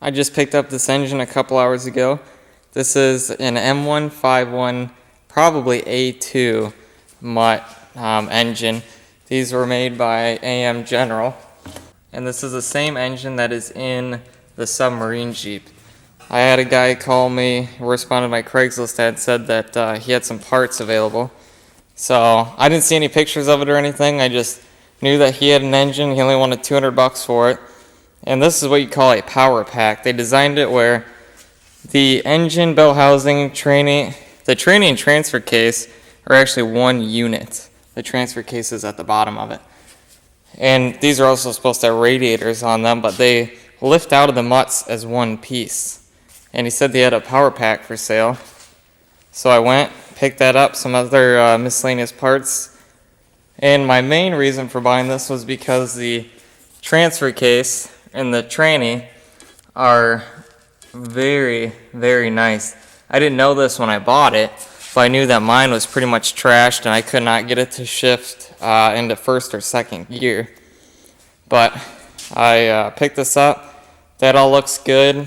I just picked up this engine a couple hours ago. This is an M151, probably A2 Mutt engine. These were made by AM General. And this is the same engine that is in the Submarine Jeep. I had a guy call me, responded to my Craigslist ad, said that he had some parts available. So I didn't see any pictures of it or anything. I just knew that he had an engine. He only wanted $200 for it. And this is what you call a power pack. They designed it where the engine, bell housing, the training and transfer case are actually one unit. The transfer case is at the bottom of it. And these are also supposed to have radiators on them, but they lift out of the mutts as one piece. And he said they had a power pack for sale. So I went, picked that up, some other miscellaneous parts. And my main reason for buying this was because the transfer case and the tranny are very, very nice. I didn't know this when I bought it, but I knew that mine was pretty much trashed and I could not get it to shift into first or second gear. But I picked this up. That all looks good.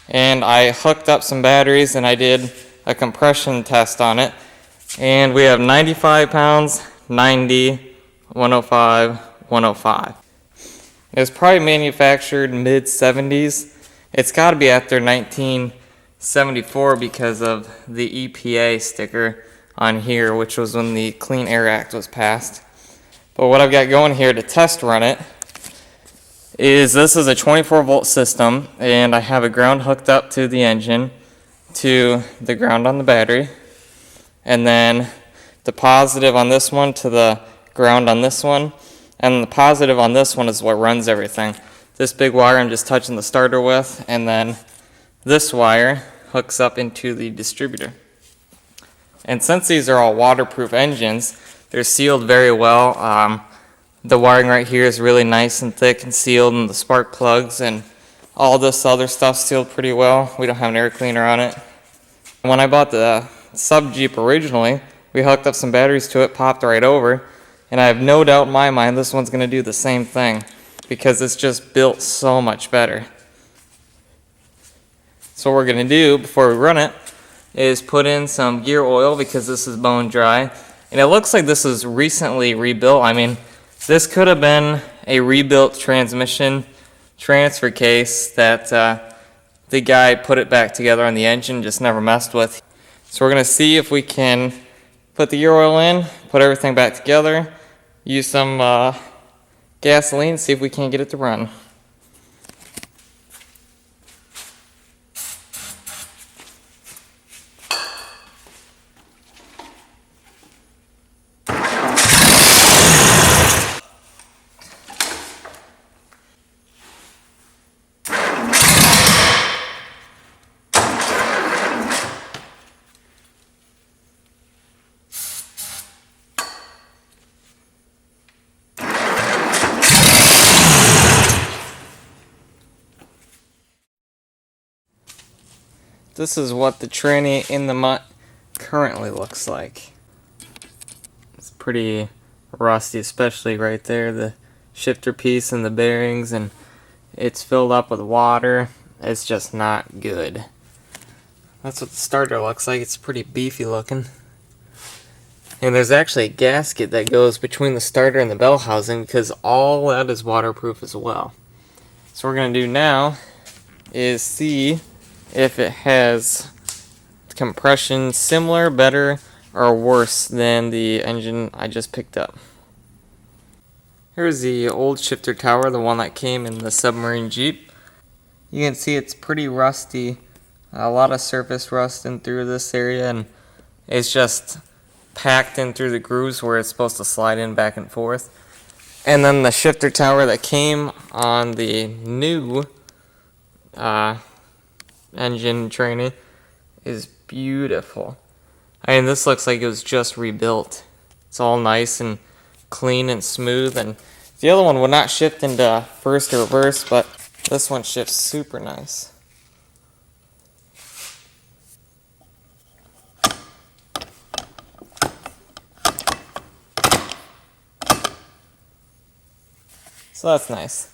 And I hooked up some batteries and I did a compression test on it. And we have 95 pounds, 90, 105, 105. It was probably manufactured mid-70s. It's got to be after 1974 because of the EPA sticker on here, which was when the Clean Air Act was passed. But what I've got going here to test run it is this is a 24-volt system, and I have a ground hooked up to the engine, to the ground on the battery, and then the positive on this one to the ground on this one. And the positive on this one is what runs everything. This big wire I'm just touching the starter with, and then this wire hooks up into the distributor. And since these are all waterproof engines, they're sealed very well. The wiring right here is really nice and thick and sealed, and the spark plugs and all this other stuff sealed pretty well. We don't have an air cleaner on it. When I bought the Sub Jeep originally, we hooked up some batteries to it, popped right over. And I have no doubt in my mind this one's going to do the same thing because it's just built so much better. So what we're going to do before we run it is put in some gear oil because this is bone dry. And it looks like this is recently rebuilt. I mean, this could have been a rebuilt transmission transfer case that the guy put it back together on the engine, just never messed with. So we're going to see if we can put the gear oil in, put everything back together, use some gasoline, see if we can't get it to run. This is what the tranny in the Mutt currently looks like. It's pretty rusty, especially right there, the shifter piece and the bearings, and it's filled up with water. It's just not good. That's what the starter looks like. It's pretty beefy looking. And there's actually a gasket that goes between the starter and the bell housing because all that is waterproof as well. So what we're going to do now is see if it has compression similar, better, or worse than the engine I just picked up. Here's the old shifter tower, the one that came in the Submarine Jeep. You can see it's pretty rusty, a lot of surface rust in through this area, and it's just packed in through the grooves where it's supposed to slide in back and forth. And then the shifter tower that came on the new engine training is beautiful. I mean, this looks like it was just rebuilt. It's all nice and clean and smooth, and the other one would not shift into first or reverse, but this one shifts super nice. So that's nice.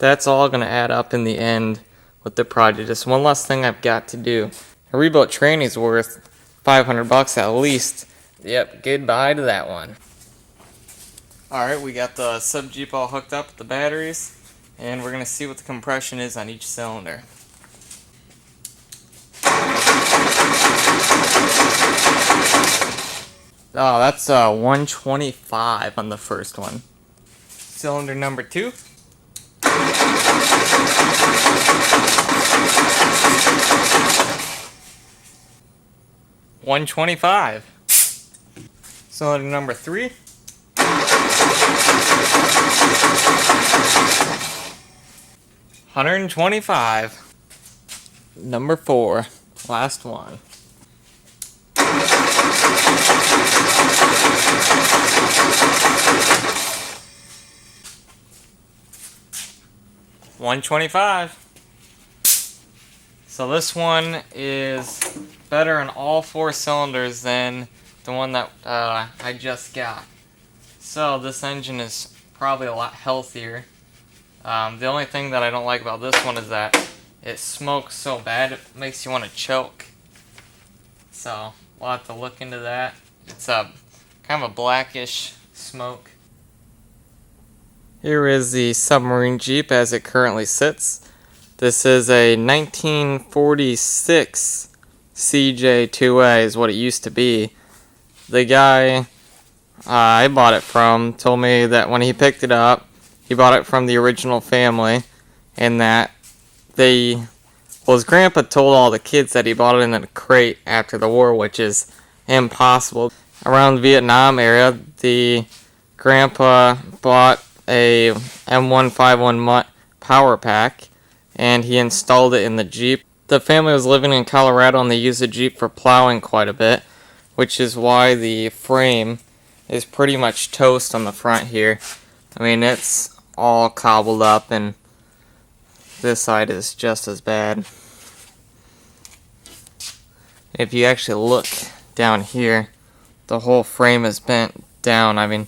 that's all going to add up in the end with the project. Just one less thing I've got to do. A rebuilt training's worth $500 at least. Yep, goodbye to that one. Alright, we got the sub Jeep all hooked up with the batteries, and we're going to see what the compression is on each cylinder. Oh, that's 125 on the first one. Cylinder number 2. 125. Cylinder number 3. 125. Number 4. Last one. 125. So this one is better in all 4 cylinders than the one that I just got. So this engine is probably a lot healthier. The only thing that I don't like about this one is that it smokes so bad it makes you want to choke. So we'll have to look into that. It's a kind of a blackish smoke. Here is the Submarine Jeep as it currently sits. This is a 1946 CJ2A is what it used to be. The guy I bought it from told me that when he picked it up, he bought it from the original family, and that his grandpa told all the kids that he bought it in a crate after the war, which is impossible. Around the Vietnam area, the grandpa bought a M151 Mutt power pack, and he installed it in the Jeep. The family was living in Colorado, and they used the Jeep for plowing quite a bit, which is why the frame is pretty much toast on the front here. I mean, it's all cobbled up, and this side is just as bad. If you actually look down here, the whole frame is bent down. I mean,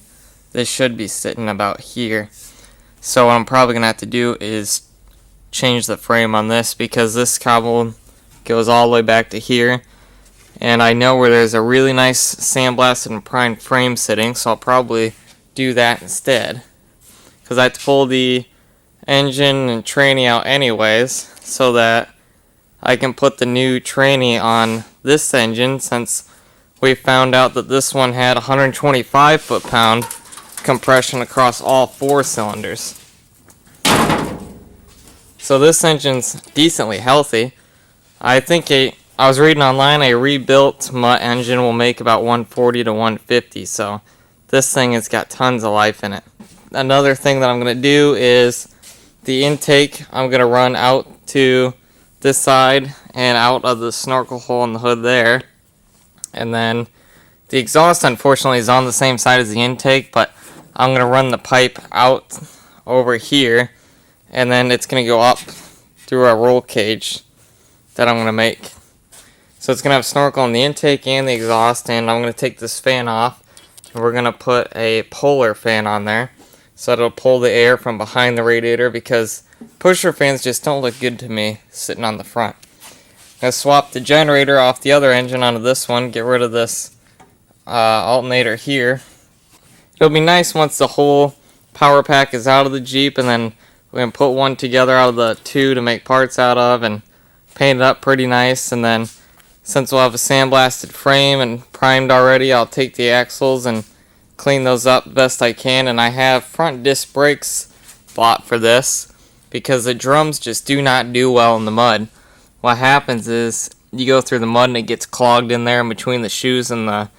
this should be sitting about here. So what I'm probably going to have to do is change the frame on this, because this cobble goes all the way back to here. And I know where there's a really nice sandblasted and primed frame sitting, so I'll probably do that instead. Because I have to pull the engine and tranny out anyways, so that I can put the new tranny on this engine, since we found out that this one had 125 foot-pound compression across all 4 cylinders. So this engine's decently healthy. I think I was reading online, a rebuilt Mutt engine will make about 140 to 150, so this thing has got tons of life in it. Another thing that I'm going to do is the intake I'm going to run out to this side and out of the snorkel hole in the hood there. And then the exhaust, unfortunately, is on the same side as the intake, but I'm going to run the pipe out over here, and then it's going to go up through a roll cage that I'm going to make. So it's going to have snorkel in the intake and the exhaust, and I'm going to take this fan off, and we're going to put a polar fan on there, so it'll pull the air from behind the radiator, because pusher fans just don't look good to me sitting on the front. I'm going to swap the generator off the other engine onto this one, get rid of this alternator here. It'll be nice once the whole power pack is out of the Jeep, and then we're going to put one together out of the 2 to make parts out of and paint it up pretty nice. And then since we'll have a sandblasted frame and primed already, I'll take the axles and clean those up the best I can. And I have front disc brakes bought for this, because the drums just do not do well in the mud. What happens is you go through the mud and it gets clogged in there in between the shoes and the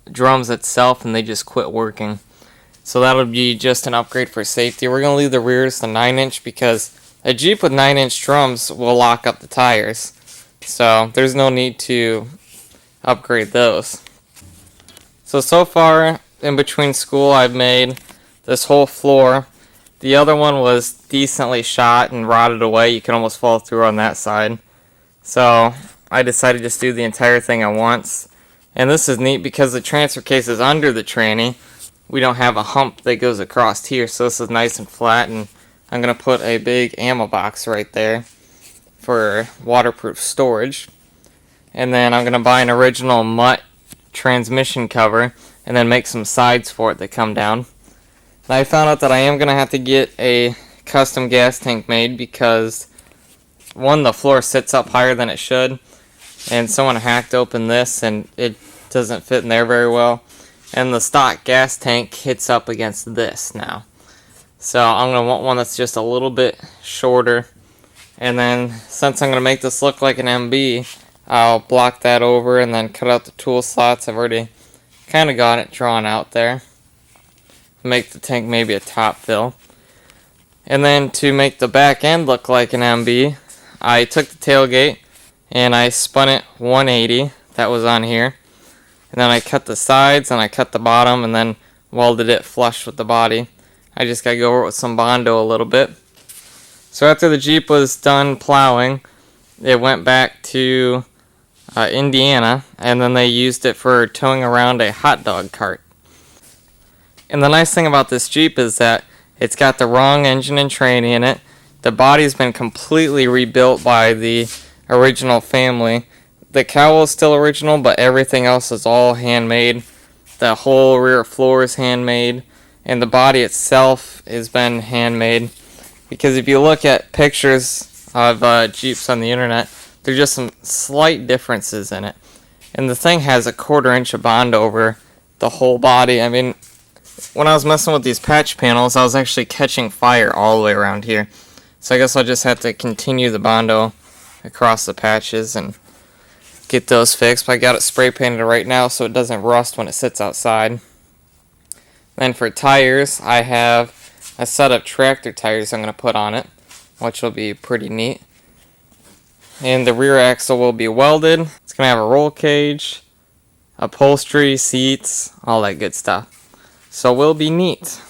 drums itself, and they just quit working. So that'll be just an upgrade for safety. We're going to leave the rears the 9-inch, because a Jeep with 9-inch drums will lock up the tires. So there's no need to upgrade those. So far in between school, I've made this whole floor. The other one was decently shot and rotted away. You can almost fall through on that side. So I decided to just do the entire thing at once. And this is neat because the transfer case is under the tranny. We don't have a hump that goes across here, so this is nice and flat, and I'm going to put a big ammo box right there for waterproof storage. And then I'm going to buy an original Mutt transmission cover and then make some sides for it that come down. And I found out that I am going to have to get a custom gas tank made because, one, the floor sits up higher than it should, and someone hacked open this and it doesn't fit in there very well. And the stock gas tank hits up against this now. So I'm going to want one that's just a little bit shorter. And then since I'm going to make this look like an MB, I'll block that over and then cut out the tool slots. I've already kind of got it drawn out there. Make the tank maybe a top fill. And then to make the back end look like an MB, I took the tailgate and I spun it 180. That was on here. And then I cut the sides and I cut the bottom and then welded it flush with the body. I just got to go over it with some Bondo a little bit. So after the Jeep was done plowing, it went back to Indiana, and then they used it for towing around a hot dog cart. And the nice thing about this Jeep is that it's got the wrong engine and tranny in it. The body's been completely rebuilt by the original family. The cowl is still original, but everything else is all handmade. The whole rear floor is handmade. And the body itself has been handmade, because if you look at pictures of Jeeps on the internet, there's just some slight differences in it. And the thing has a 1/4 inch of bond over the whole body. I mean, when I was messing with these patch panels, I was actually catching fire all the way around here. So I guess I'll just have to continue the Bondo across the patches and get those fixed. But I got it spray painted right now so it doesn't rust when it sits outside. Then for tires, I have a set of tractor tires I'm going to put on it, which will be pretty neat. And the rear axle will be welded. It's going to have a roll cage, upholstery, seats, all that good stuff. So it will be neat.